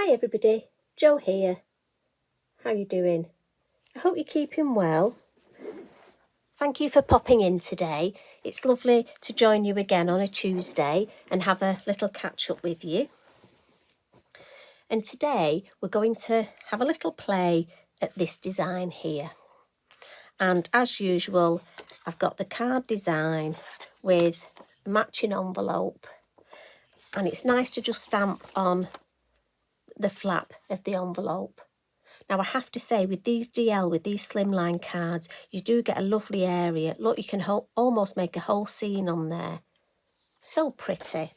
Hi everybody, Jo here. How are you doing? I hope you're keeping well. Thank you for popping in today. It's lovely to join you again on a Tuesday and have a little catch up with you. And today we're going to have a little play at this design here. And as usual, I've got the card design with a matching envelope. And it's nice to just stamp on the flap of the envelope. Now I have to say, with these DL, with these slimline cards, you do get a lovely area. Look, you can almost make a whole scene on there. So pretty.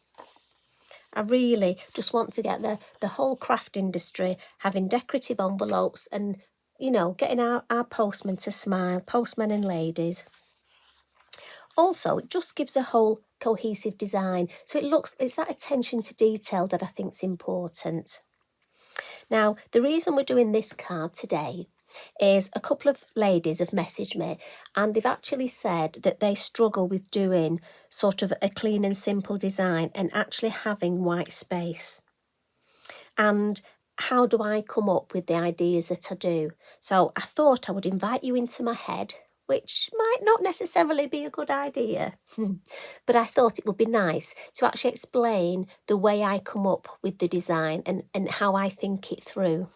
I really just want to get the whole craft industry having decorative envelopes and, you know, getting our postmen to smile, postmen and ladies. Also, it just gives a whole cohesive design. So it's that attention to detail that I think is important. Now, the reason we're doing this card today is a couple of ladies have messaged me and they've actually said that they struggle with doing sort of a clean and simple design and actually having white space. And how do I come up with the ideas that I do? So I thought I would invite you into my head, which might not necessarily be a good idea, but I thought it would be nice to actually explain the way I come up with the design and how I think it through.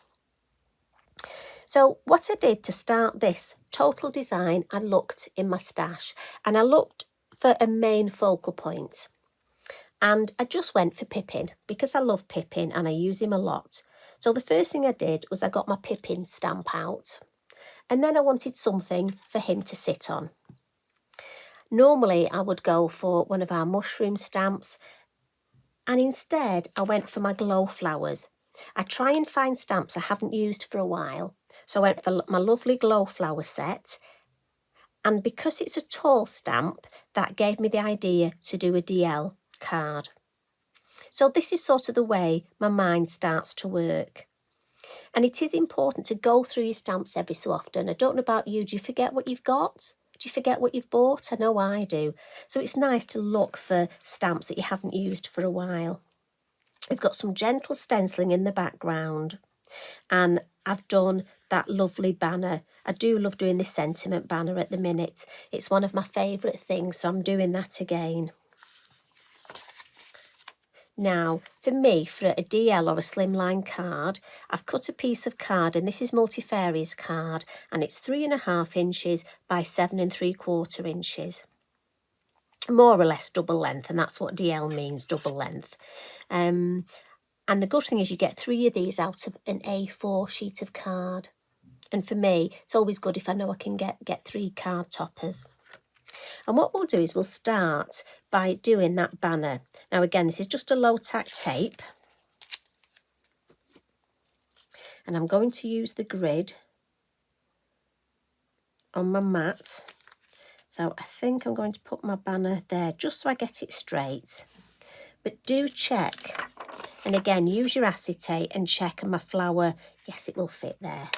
So what I did to start this total design, I looked in my stash and I looked for a main focal point. And I just went for Pipin because I love Pipin and I use him a lot. So the first thing I did was I got my Pipin stamp out. And then I wanted something for him to sit on. Normally I would go for one of our mushroom stamps. And instead I went for my glow flowers. I try and find stamps I haven't used for a while. So I went for my lovely glow flower set. And because it's a tall stamp, that gave me the idea to do a DL card. So this is sort of the way my mind starts to work. And it is important to go through your stamps every so often. I don't know about you, do you forget what you've got? Do you forget what you've bought? I know I do. So it's nice to look for stamps that you haven't used for a while. We've got some gentle stenciling in the background. And I've done that lovely banner. I do love doing this sentiment banner at the minute. It's one of my favourite things, so I'm doing that again. Now, for me, for a DL or a slimline card, I've cut a piece of card, and this is Multifarious card, and it's 3.5 inches by 7 3/4 inches. More or less double length, and that's what DL means, double length. And the good thing is you get 3 of these out of an A4 sheet of card. And for me, it's always good if I know I can get 3 card toppers. And what we'll do is we'll start by doing that banner. Now again, this is just a low tack tape. And I'm going to use the grid on my mat. So I think I'm going to put my banner there just so I get it straight. But do check. And again, use your acetate and check on my flower. Yes, it will fit there.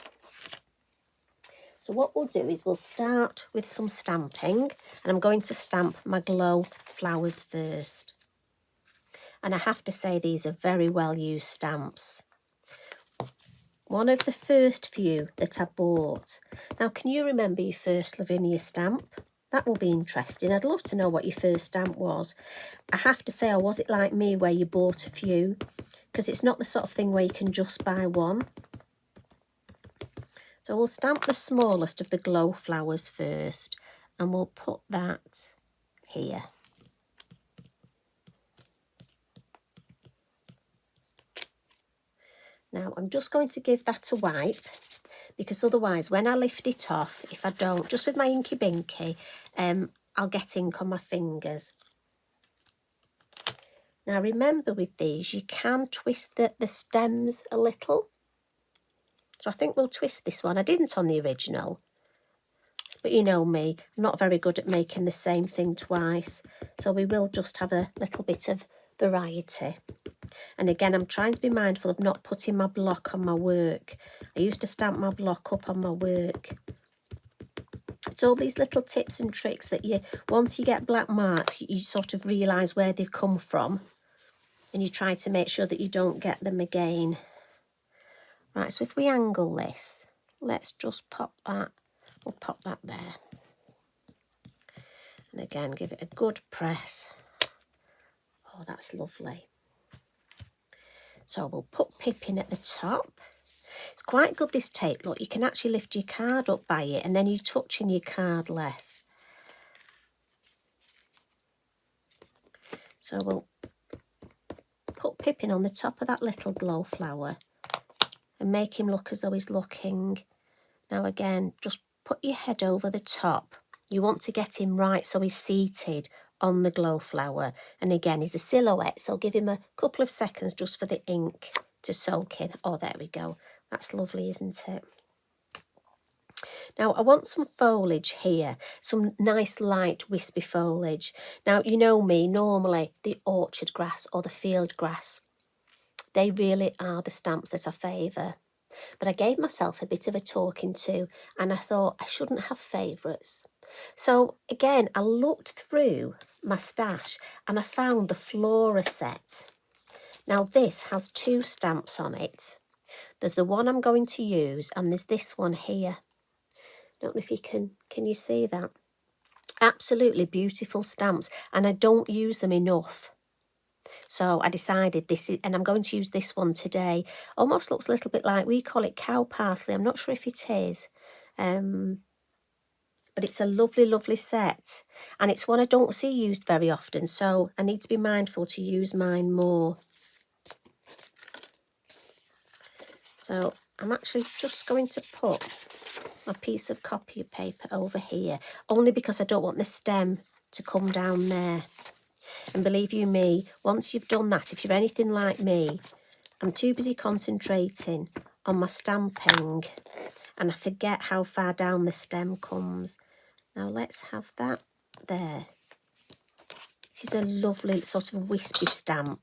So what we'll do is we'll start with some stamping, and I'm going to stamp my glow flowers first. And I have to say these are very well used stamps. One of the first few that I bought. Now, can you remember your first Lavinia stamp? That will be interesting. I'd love to know what your first stamp was. I have to say, or was it like me where you bought a few? Because it's not the sort of thing where you can just buy one. So we'll stamp the smallest of the glow flowers first, and we'll put that here. Now I'm just going to give that a wipe, because otherwise when I lift it off, if I don't, just with my inky binky, I'll get ink on my fingers. Now remember with these, you can twist the stems a little. So I think we'll twist this one. I didn't on the original, but you know me, I'm not very good at making the same thing twice. So we will just have a little bit of variety. And again, I'm trying to be mindful of not putting my block on my work. I used to stamp my block up on my work. It's all these little tips and tricks that once you get black marks, you sort of realise where they've come from. And you try to make sure that you don't get them again. Right, so if we angle this, let's just pop that, we'll pop that there. And again, give it a good press. Oh, that's lovely. So we'll put Pipin at the top. It's quite good, this tape. Look, you can actually lift your card up by it and then you're touching your card less. So we'll put Pipin on the top of that little glow flower and make him look as though he's looking. Now again, just put your head over the top. You want to get him right so he's seated on the glow flower. And again, he's a silhouette, so give him a couple of seconds just for the ink to soak in. Oh, there we go. That's lovely, isn't it? Now, I want some foliage here, some nice light wispy foliage. Now, you know me, normally the orchard grass or the field grass, they really are the stamps that I favour. But I gave myself a bit of a talking to and I thought I shouldn't have favourites. So again, I looked through my stash and I found the Flora set. Now this has 2 stamps on it. There's the one I'm going to use and there's this one here. Don't know if you can you see that? Absolutely beautiful stamps and I don't use them enough. So I decided this is, and I'm going to use this one today. Almost looks a little bit like, we call it cow parsley. I'm not sure if it is. But it's a lovely, lovely set. And it's one I don't see used very often. So I need to be mindful to use mine more. So I'm actually just going to put my piece of copy paper over here. Only because I don't want the stem to come down there. And believe you me, once you've done that, if you're anything like me, I'm too busy concentrating on my stamping and I forget how far down the stem comes. Now let's have that there. This is a lovely sort of wispy stamp.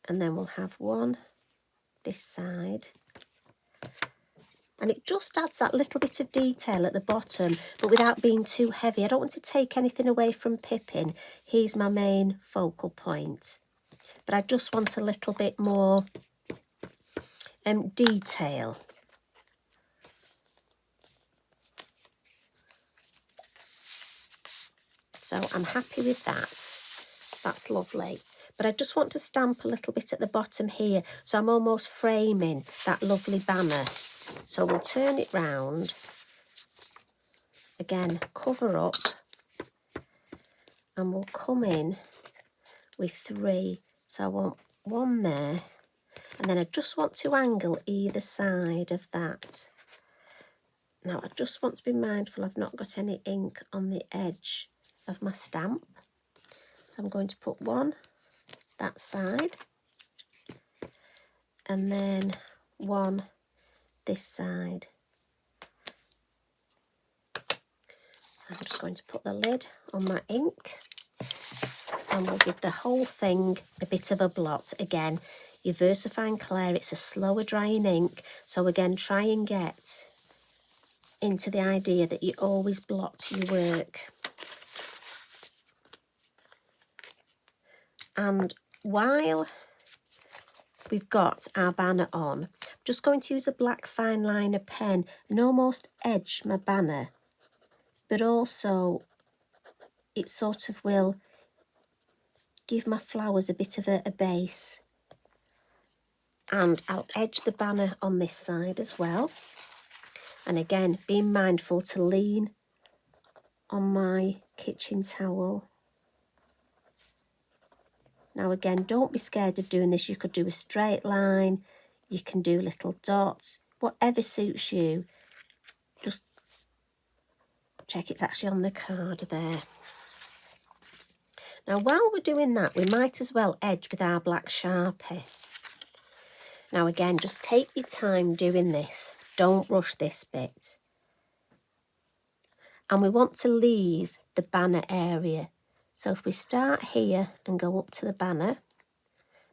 And then we'll have one this side. And it just adds that little bit of detail at the bottom, but without being too heavy. I don't want to take anything away from Pipin. He's my main focal point. But I just want a little bit more detail. So I'm happy with that. That's lovely. But I just want to stamp a little bit at the bottom here. So I'm almost framing that lovely banner. So we'll turn it round. Again, cover up. And we'll come in with 3. So I want 1 there. And then I just want to angle either side of that. Now I just want to be mindful I've not got any ink on the edge of my stamp. So I'm going to put 1 that side. And then 1 this side. I'm just going to put the lid on my ink and we'll give the whole thing a bit of a blot. Again, your VersaFine Clair, it's a slower drying ink, so again, try and get into the idea that you always blot your work. And while we've got our banner on, I'm just going to use a black fine liner pen and almost edge my banner, but also it sort of will give my flowers a bit of a base. And I'll edge the banner on this side as well. And again, being mindful to lean on my kitchen towel. Now again, don't be scared of doing this. You could do a straight line, you can do little dots, whatever suits you. Just check it's actually on the card there. Now while we're doing that, we might as well edge with our black Sharpie. Now again, just take your time doing this. Don't rush this bit. And we want to leave the banner area. So if we start here and go up to the banner,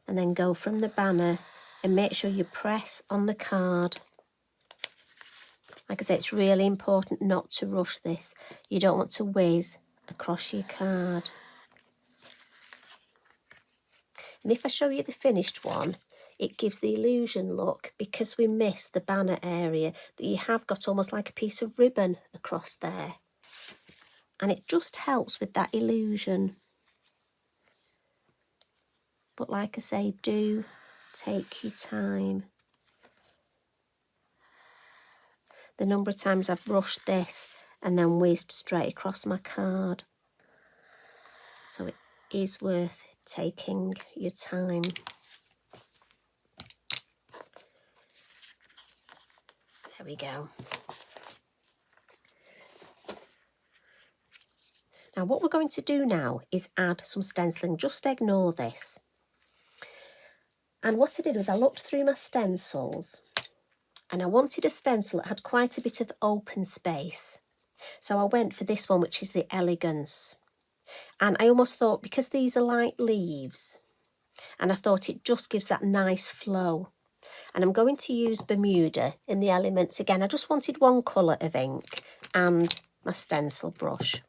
and then go from the banner and make sure you press on the card. Like I say, it's really important not to rush this. You don't want to whiz across your card. And if I show you the finished one, it gives the illusion, look, because we missed the banner area, that you have got almost like a piece of ribbon across there. And it just helps with that illusion. But like I say, do take your time. The number of times I've brushed this and then whizzed straight across my card. So it is worth taking your time. There we go. Now what we're going to do now is add some stenciling. Just ignore this. And what I did was I looked through my stencils and I wanted a stencil that had quite a bit of open space. So I went for this one, which is the Elegance. And I almost thought, because these are light leaves, and I thought it just gives that nice flow. And I'm going to use Bermuda in the elements again. I just wanted one colour of ink and my stencil brush.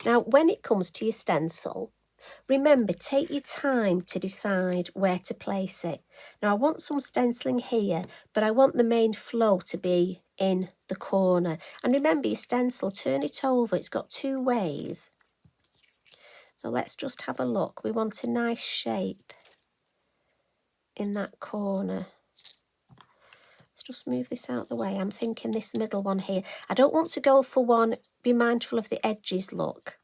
Now, when it comes to your stencil, remember, take your time to decide where to place it. Now, I want some stenciling here, but I want the main flow to be in the corner. And remember, your stencil, turn it over. It's got two ways. So let's just have a look. We want a nice shape in that corner. Let's just move this out of the way. I'm thinking this middle one here. I don't want to go for one. Be mindful of the edges, look.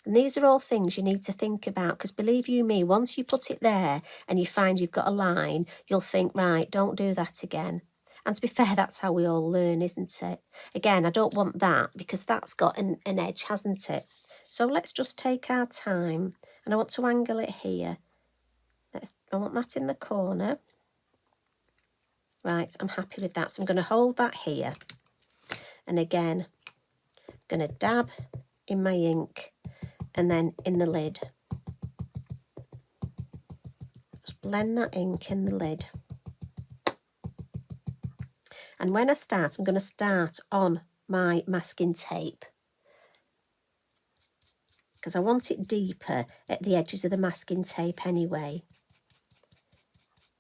And these are all things you need to think about, because believe you me, once you put it there and you find you've got a line, you'll think, right, don't do that again. And to be fair, that's how we all learn, isn't it? Again, I don't want that, because that's got an edge, hasn't it? So let's just take our time, and I want to angle it here. I want that in the corner. Right, I'm happy with that. So I'm going to hold that here. And again, I'm going to dab in my ink and then in the lid. Just blend that ink in the lid. And when I start, I'm going to start on my masking tape, because I want it deeper at the edges of the masking tape anyway.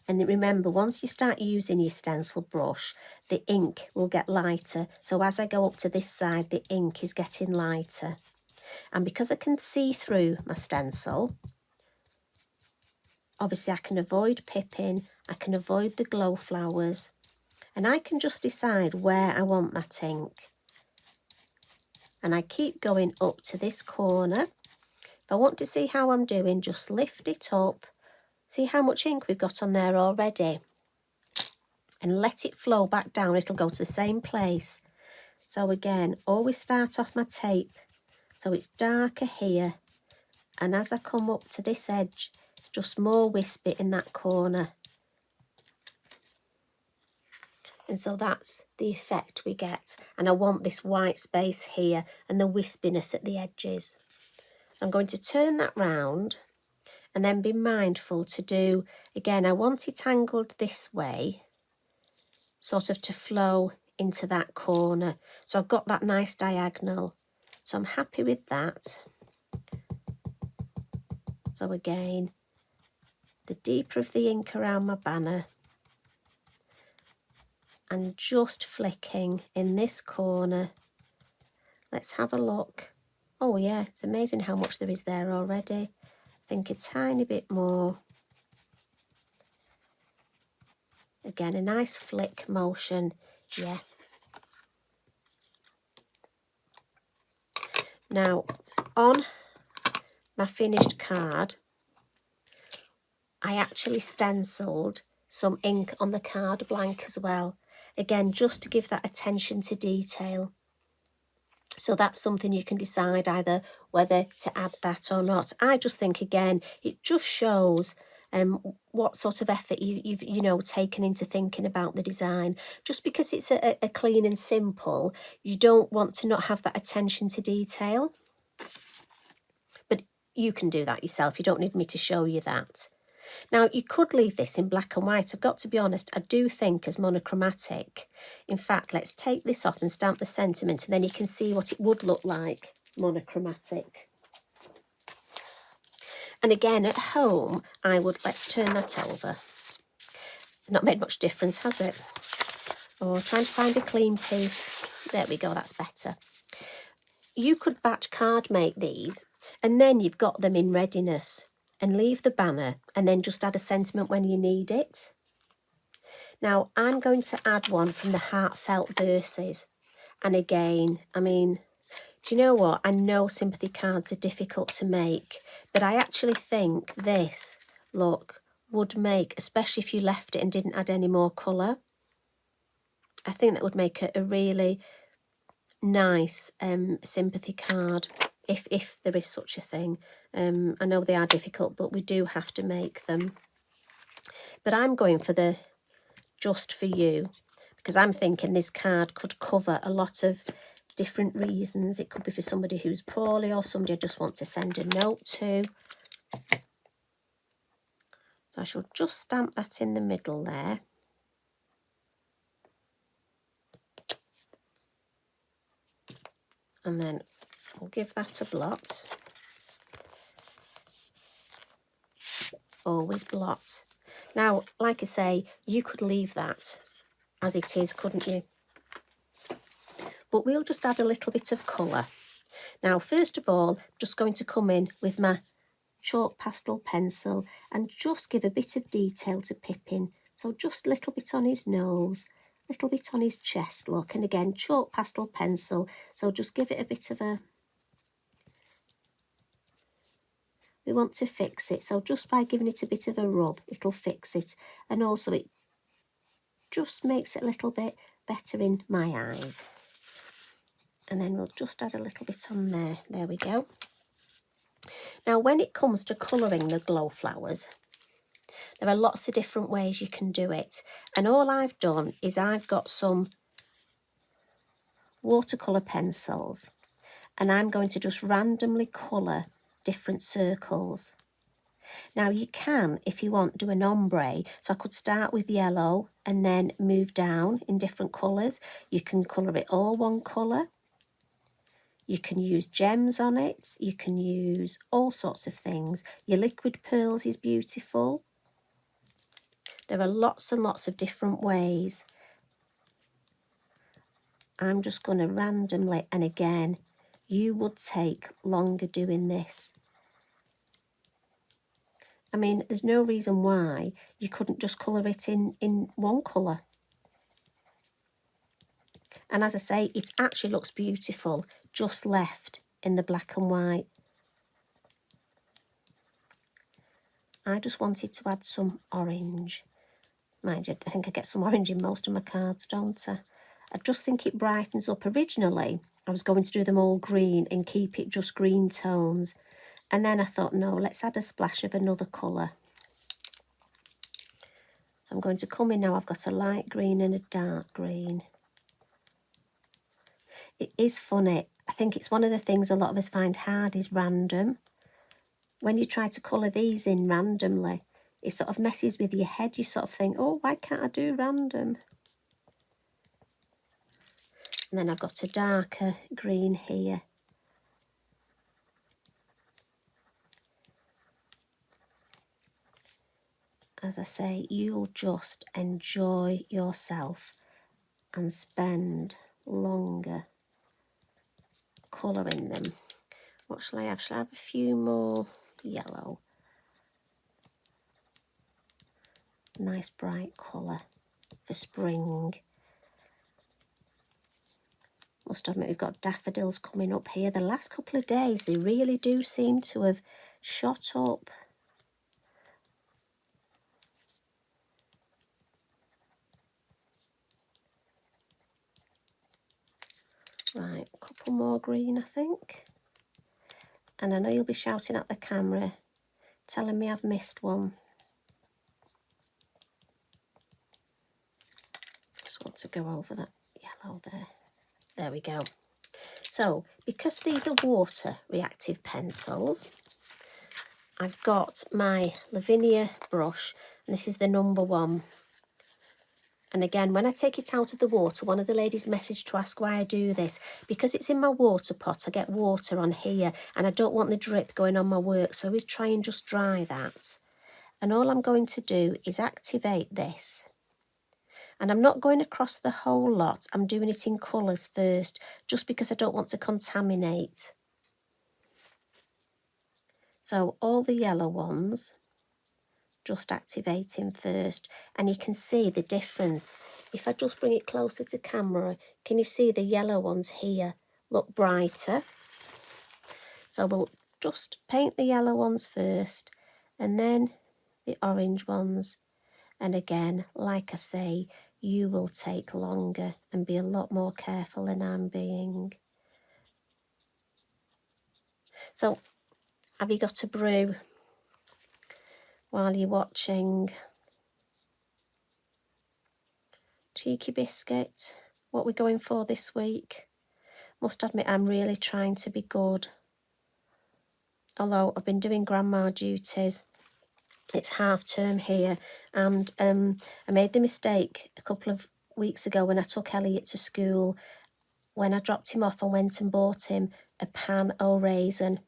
And remember, once you start using your stencil brush, the ink will get lighter. So as I go up to this side, the ink is getting lighter. And because I can see through my stencil, obviously I can avoid Pipin, I can avoid the glow flowers, and I can just decide where I want that ink. And I keep going up to this corner. If I want to see how I'm doing, just lift it up. See how much ink we've got on there already. And let it flow back down. It'll go to the same place. So again, always start off my tape so it's darker here. And as I come up to this edge, it's just more wispy in that corner. And so that's the effect we get. And I want this white space here and the wispiness at the edges. So I'm going to turn that round. And then be mindful to do, again, I want it angled this way, sort of to flow into that corner. So I've got that nice diagonal. So I'm happy with that. So again, the deeper of the ink around my banner. And just flicking in this corner. Let's have a look. Oh yeah, it's amazing how much there is there already. I think a tiny bit more. Again, a nice flick motion, yeah. Now, on my finished card, I actually stenciled some ink on the card blank as well. Again, just to give that attention to detail. So that's something you can decide either whether to add that or not. I just think, again, it just shows what sort of effort you've taken into thinking about the design. Just because it's a clean and simple, you don't want to not have that attention to detail. But you can do that yourself. You don't need me to show you that. Now, you could leave this in black and white. I've got to be honest, I do think as monochromatic. In fact, let's take this off and stamp the sentiment, and then you can see what it would look like monochromatic. And again, at home, let's turn that over. Not made much difference, has it? Or trying to find a clean piece. There we go, that's better. You could batch card make these, and then you've got them in readiness, and leave the banner, and then just add a sentiment when you need it. Now, I'm going to add one from the Heartfelt Verses. And again, I mean, do you know what? I know sympathy cards are difficult to make, but I actually think this, look, would make, especially if you left it and didn't add any more colour, I think that would make a really nice sympathy card, if there is such a thing. I know they are difficult, but we do have to make them. But I'm going for the Just For You, because I'm thinking this card could cover a lot of different reasons. It could be for somebody who's poorly, or somebody I just want to send a note to. So I shall just stamp that in the middle there. And then we'll give that a blot. Always blot. Now, like I say, you could leave that as it is, couldn't you? But we'll just add a little bit of colour. Now, first of all, I'm just going to come in with my chalk pastel pencil and just give a bit of detail to Pipin. So just a little bit on his nose, a little bit on his chest, look. And again, chalk pastel pencil. So just give it a bit of a... We want to fix it. So just by giving it a bit of a rub, it'll fix it. And also it just makes it a little bit better in my eyes. And then we'll just add a little bit on there. There we go. Now, when it comes to colouring the glow flowers, there are lots of different ways you can do it. And all I've done is I've got some watercolour pencils, and I'm going to just randomly colour different circles. Now, you can, if you want, do an ombre. So I could start with yellow and then move down in different colours. You can colour it all one colour. You can use gems on it. You can use all sorts of things. Your liquid pearls is beautiful. There are lots and lots of different ways. I'm just going to randomly, and again, you would take longer doing this. I mean, there's no reason why you couldn't just colour it in one colour. And as I say, it actually looks beautiful, just left in the black and white. I just wanted to add some orange. Mind you, I think I get some orange in most of my cards, don't I? I just think it brightens up. Originally, I was going to do them all green and keep it just green tones. And then I thought, no, let's add a splash of another colour. So I'm going to come in now. I've got a light green and a dark green. It is funny. I think it's one of the things a lot of us find hard is random. When you try to colour these in randomly, it sort of messes with your head. You sort of think, oh, why can't I do random? And then I've got a darker green here. As I say, you'll just enjoy yourself and spend longer colouring them. What shall I have? Shall I have a few more yellow? Nice bright colour for spring. Must admit, we've got daffodils coming up here. The last couple of days, they really do seem to have shot up. Right, a couple more green, I think. And I know you'll be shouting at the camera, telling me I've missed one. Just want to go over that yellow there. There we go. So, because these are water reactive pencils, I've got my Lavinia brush, and this is the number 1. And again, when I take it out of the water, one of the ladies messaged to ask why I do this. Because it's in my water pot, I get water on here and I don't want the drip going on my work. So I always try and just dry that. And all I'm going to do is activate this. And I'm not going across the whole lot. I'm doing it in colours first, just because I don't want to contaminate. So all the yellow ones, just activating first. And you can see the difference. If I just bring it closer to camera, can you see the yellow ones here look brighter? So we'll just paint the yellow ones first and then the orange ones. And again, like I say, you will take longer and be a lot more careful than I'm being. So have you got a brew while you're watching? Cheeky biscuit, what we're going for this week. Must admit, I'm really trying to be good. Although I've been doing grandma duties. It's half term here, and I made the mistake a couple of weeks ago when I took Elliot to school. When I dropped him off, I went and bought him a pan o' raisin,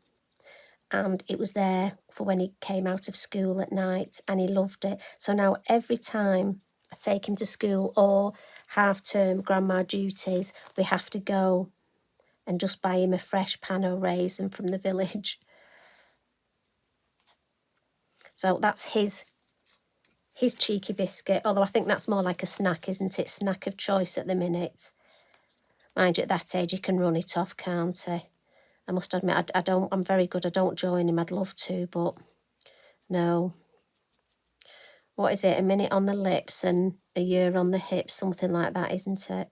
and it was there for when he came out of school at night, and he loved it. So now every time I take him to school or half-term grandma duties, we have to go and just buy him a fresh pan o' raisin from the village. So that's his cheeky biscuit, although I think that's more like a snack, isn't it? Snack of choice at the minute. Mind you, at that age, he can run it off, can't he? I must admit, I'm very good. I don't join him. I'd love to, but no. What is it? A minute on the lips and a year on the hips, something like that, isn't it?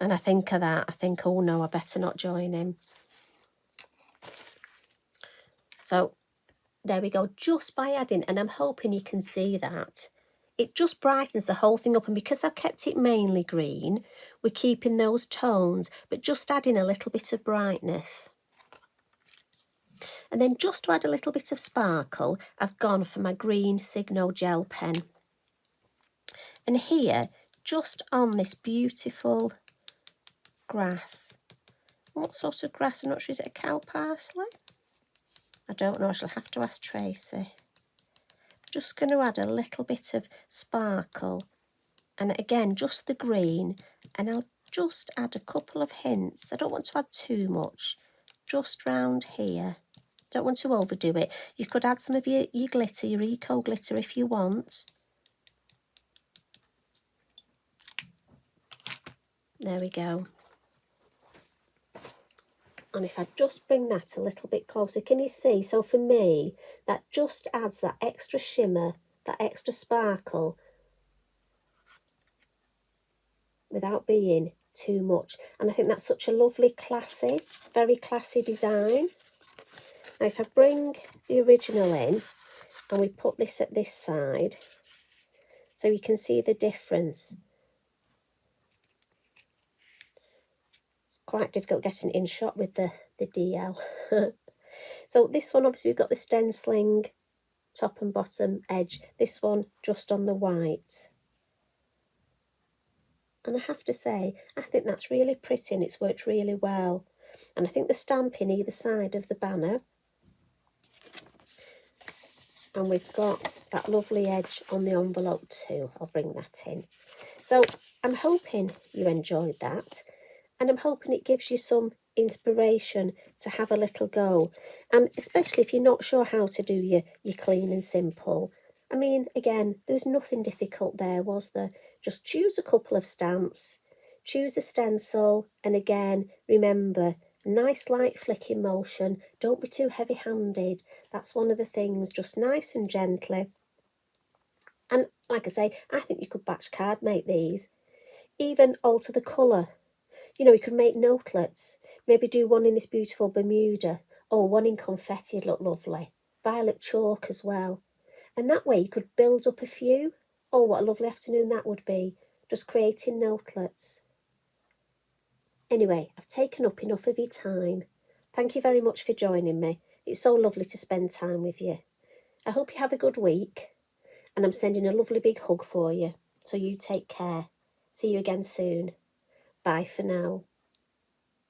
And I think of that. I think, oh no, I better not join him. So there we go, just by adding, and I'm hoping you can see that. It just brightens the whole thing up, and because I've kept it mainly green, we're keeping those tones, but just adding a little bit of brightness. And then just to add a little bit of sparkle, I've gone for my green Signo gel pen. And here, just on this beautiful grass, what sort of grass? I'm not sure, is it a cow parsley? I don't know, I shall have to ask Tracy. Just going to add a little bit of sparkle, and again just the green, and I'll just add a couple of hints. I don't want to add too much, just round here. Don't want to overdo it. You could add some of your glitter, your eco glitter if you want. There we go. And if I just bring that a little bit closer, can you see? So for me, that just adds that extra shimmer, that extra sparkle, without being too much. And I think that's such a lovely, classy, very classy design. Now if I bring the original in and we put this at this side, so you can see the difference. It's quite difficult getting it in shot with the DL. So this one, obviously we've got the stenciling top and bottom edge. This one just on the white. And I have to say, I think that's really pretty and it's worked really well. And I think the stamping either side of the banner. And we've got that lovely edge on the envelope too. I'll bring that in. So I'm hoping you enjoyed that. And I'm hoping it gives you some inspiration to have a little go. And especially if you're not sure how to do your clean and simple. I mean, again, there was nothing difficult there, was there? Just choose a couple of stamps, choose a stencil, and again, remember, nice light flicking motion. Don't be too heavy-handed. That's one of the things, just nice and gently. And like I say, I think you could batch card make these. Even alter the colour. You know, you could make notelets. Maybe do one in this beautiful Bermuda. Or one in confetti would look lovely. Violet chalk as well. And that way you could build up a few. Oh, what a lovely afternoon that would be. Just creating notelets. Anyway, I've taken up enough of your time. Thank you very much for joining me. It's so lovely to spend time with you. I hope you have a good week. And I'm sending a lovely big hug for you. So you take care. See you again soon. Bye for now.